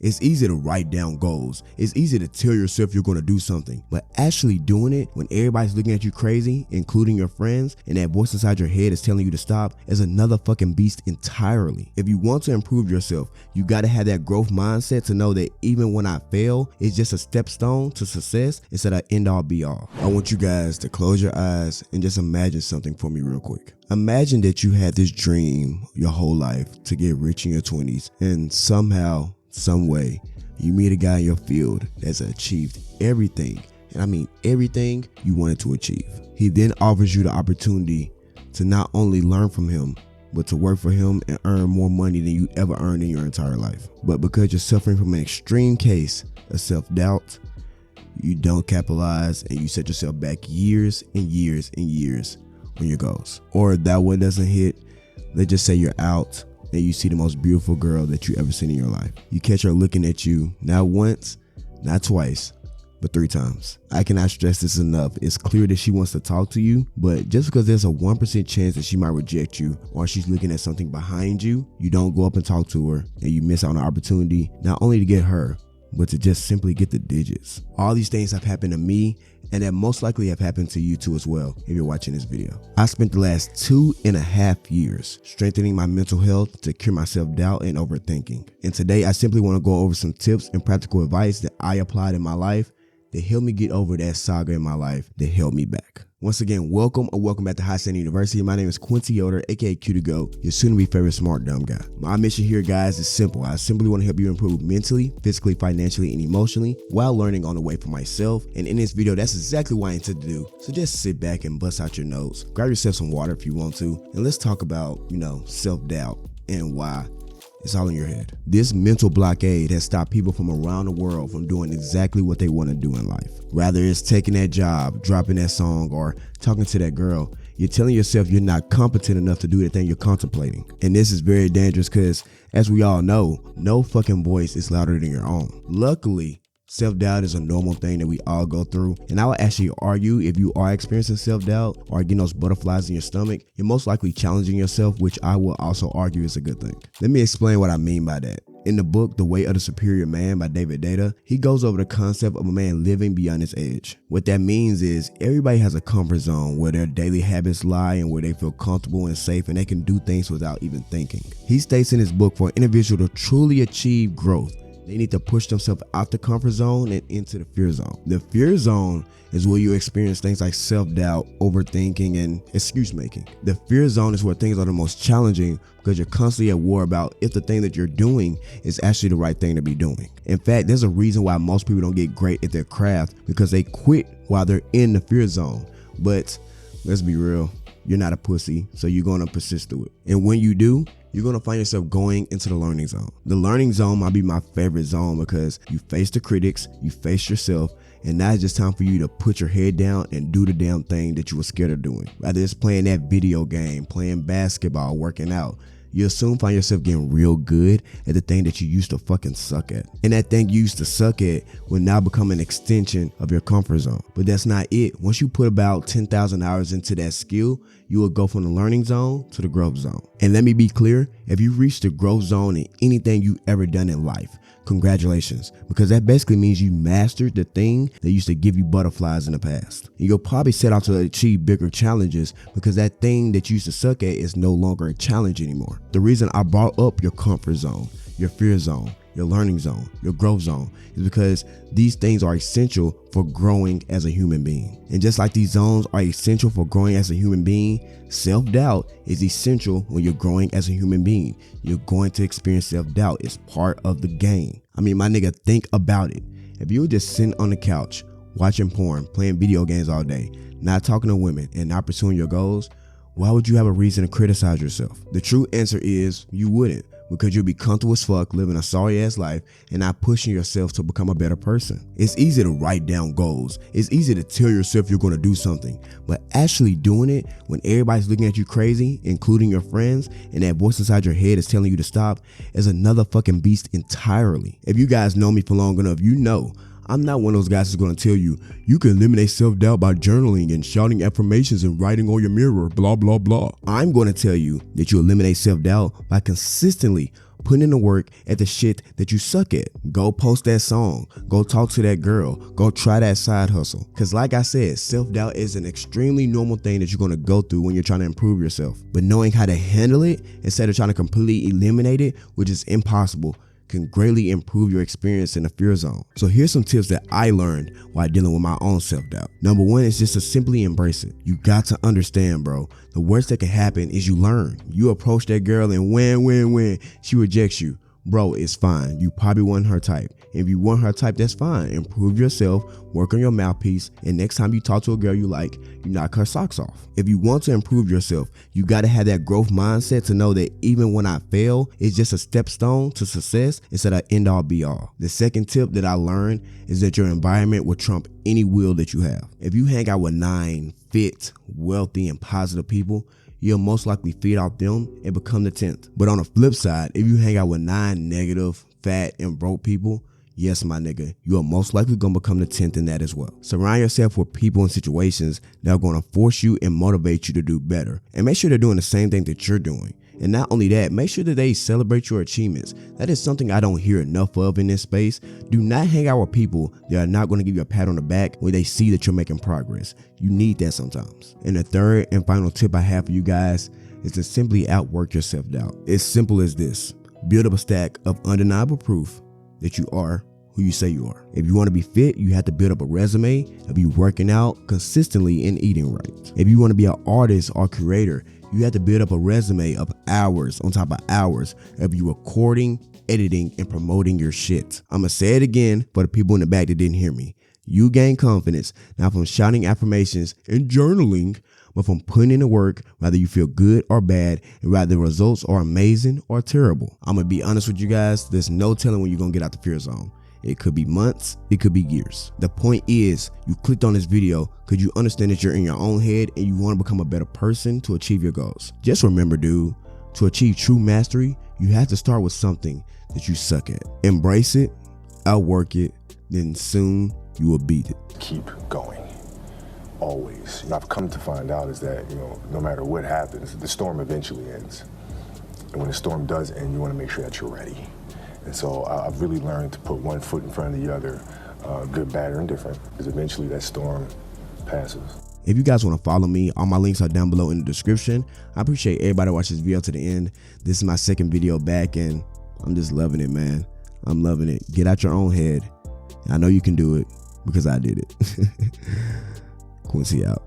It's easy to write down goals. It's easy to tell yourself you're going to do something, but actually doing it when everybody's looking at you crazy, including your friends, and that voice inside your head is telling you to stop, is another fucking beast entirely. If you want to improve yourself, you got to have that growth mindset to know that even when I fail, it's just a stepstone to success instead of end all be all. I want you guys to close your eyes and just imagine something for me real quick. Imagine that you had this dream your whole life to get rich in your 20s, and somehow, some way, you meet a guy in your field that's achieved everything, and I mean everything you wanted to achieve. He then offers you the opportunity to not only learn from him, but to work for him and earn more money than you ever earned in your entire life. But because you're suffering from an extreme case of self-doubt, you don't capitalize and you set yourself back years and years and years on your goals. Or if that one doesn't hit, let's just say you're out and you see the most beautiful girl that you ever seen in your life. You catch her looking at you, not once, not twice, but 3 times. I cannot stress this enough. It's clear that she wants to talk to you, but just because there's a 1% chance that she might reject you or she's looking at something behind you, you don't go up and talk to her and you miss out on an opportunity not only to get her, but to just simply get the digits. All these things have happened to me, and that most likely have happened to you too as well if you're watching this video. I spent the last 2.5 years strengthening my mental health to cure my self-doubt and overthinking. And today I simply want to go over some tips and practical advice that I applied in my life that helped me get over that saga in my life that held me back. Once again, welcome back to High Standard University. My name is Quincy Yoder, aka Q2Go, your soon-to-be favorite smart dumb guy. My mission here, guys, is simple. I simply want to help you improve mentally, physically, financially, and emotionally while learning on the way for myself. And in this video, that's exactly what I intend to do. So just sit back and bust out your notes, grab yourself some water if you want to, and let's talk about, self-doubt and why it's all in your head. This mental blockade has stopped people from around the world from doing exactly what they want to do in life. Whether it's taking that job, dropping that song, or talking to that girl, you're telling yourself you're not competent enough to do the thing you're contemplating. And this is very dangerous because, as we all know, no fucking voice is louder than your own. Luckily, self-doubt is a normal thing that we all go through, and I would actually argue if you are experiencing self-doubt or getting those butterflies in your stomach, you're most likely challenging yourself, which I will also argue is a good thing. Let me explain what I mean by that. In the book, The Way of the Superior Man by David Data, he goes over the concept of a man living beyond his edge. What that means is everybody has a comfort zone where their daily habits lie and where they feel comfortable and safe and they can do things without even thinking. He states in his book, for an individual to truly achieve growth, they need to push themselves out the comfort zone and into the fear zone. The fear zone is where you experience things like self-doubt, overthinking, and excuse making. The fear zone is where things are the most challenging because you're constantly at war about if the thing that you're doing is actually the right thing to be doing. In fact, there's a reason why most people don't get great at their craft, because they quit while they're in the fear zone. But let's be real, you're not a pussy, so you're going to persist through it. And when you do, you're going to find yourself going into the learning zone. The learning zone might be my favorite zone because you face the critics, you face yourself, and now it's just time for you to put your head down and do the damn thing that you were scared of doing. Whether it's playing that video game, playing basketball, working out, you'll soon find yourself getting real good at the thing that you used to fucking suck at. And that thing you used to suck at will now become an extension of your comfort zone. But that's not it. Once you put about 10,000 hours into that skill, you will go from the learning zone to the growth zone. And let me be clear, if you reach the growth zone in anything you've ever done in life, congratulations, because that basically means you mastered the thing that used to give you butterflies in the past. And you'll probably set out to achieve bigger challenges because that thing that you used to suck at is no longer a challenge anymore. The reason I brought up your comfort zone, your fear zone, your learning zone, your growth zone, is because these things are essential for growing as a human being. And just like these zones are essential for growing as a human being, self-doubt is essential when you're growing as a human being. You're going to experience self-doubt. It's part of the game. I mean, my nigga, think about it. If you were just sitting on the couch, watching porn, playing video games all day, not talking to women, and not pursuing your goals, why would you have a reason to criticize yourself? The true answer is you wouldn't, because you'll be comfortable as fuck living a sorry ass life and not pushing yourself to become a better person. It's easy to write down goals. It's easy to tell yourself you're going to do something, but actually doing it when everybody's looking at you crazy, including your friends, and that voice inside your head is telling you to stop, is another fucking beast entirely. If you guys know me for long enough, you know I'm not one of those guys who's going to tell you, you can eliminate self-doubt by journaling and shouting affirmations and writing on your mirror, blah, blah, blah. I'm going to tell you that you eliminate self-doubt by consistently put in the work at the shit that you suck at. Go post that song. Go talk to that girl. Go try that side hustle. Because like I said, self-doubt is an extremely normal thing that you're going to go through when you're trying to improve yourself. But knowing how to handle it instead of trying to completely eliminate it, which is impossible, can greatly improve your experience in the fear zone. So here's some tips that I learned while dealing with my own self-doubt. Number one is just to simply embrace it. You got to understand, bro, the worst that can happen is you learn. You approach that girl and when she rejects you, bro, it's fine. You probably weren't her type. If you weren't her type, that's fine. Improve yourself, work on your mouthpiece, and next time you talk to a girl you like, you knock her socks off. If you want to improve yourself, you got to have that growth mindset to know that even when I fail, it's just a stepstone to success instead of end all be all. The second tip that I learned is that your environment will trump any will that you have. If you hang out with 9 fit, wealthy, and positive people, you'll most likely feed off them and become the 10th. But on the flip side, if you hang out with 9 negative, fat, and broke people, yes, my nigga, you are most likely gonna become the 10th in that as well. Surround yourself with people and situations that are gonna force you and motivate you to do better. And make sure they're doing the same thing that you're doing. And not only that, make sure that they celebrate your achievements. That is something I don't hear enough of in this space. Do not hang out with people that are not going to give you a pat on the back when they see that you're making progress. You need that sometimes. And the third and final tip I have for you guys is to simply outwork your self-doubt. It's simple as this. Build up a stack of undeniable proof that you are who you say you are. If you want to be fit, you have to build up a resume of you working out consistently and eating right. If you want to be an artist or creator, you have to build up a resume of hours on top of hours of you recording, editing, and promoting your shit. I'm going to say it again for the people in the back that didn't hear me. You gain confidence not from shouting affirmations and journaling, but from putting in the work, whether you feel good or bad, and whether the results are amazing or terrible. I'm going to be honest with you guys. There's no telling when you're going to get out the fear zone. It could be months, it could be years. The point is, you clicked on this video because you understand that you're in your own head and you want to become a better person to achieve your goals. Just remember, dude, to achieve true mastery, you have to start with something that you suck at. Embrace it, outwork it, then soon you will beat it. Keep going, always. I've come to find out is that, no matter what happens, the storm eventually ends. And when the storm does end, you want to make sure that you're ready. And so I've really learned to put one foot in front of the other, good, bad, or indifferent, because eventually that storm passes. If you guys want to follow me, all my links are down below in the description. I appreciate everybody watching this video to the end. This is my second video back, and I'm just loving it, man. I'm loving it. Get out your own head. I know you can do it because I did it. Quincy out.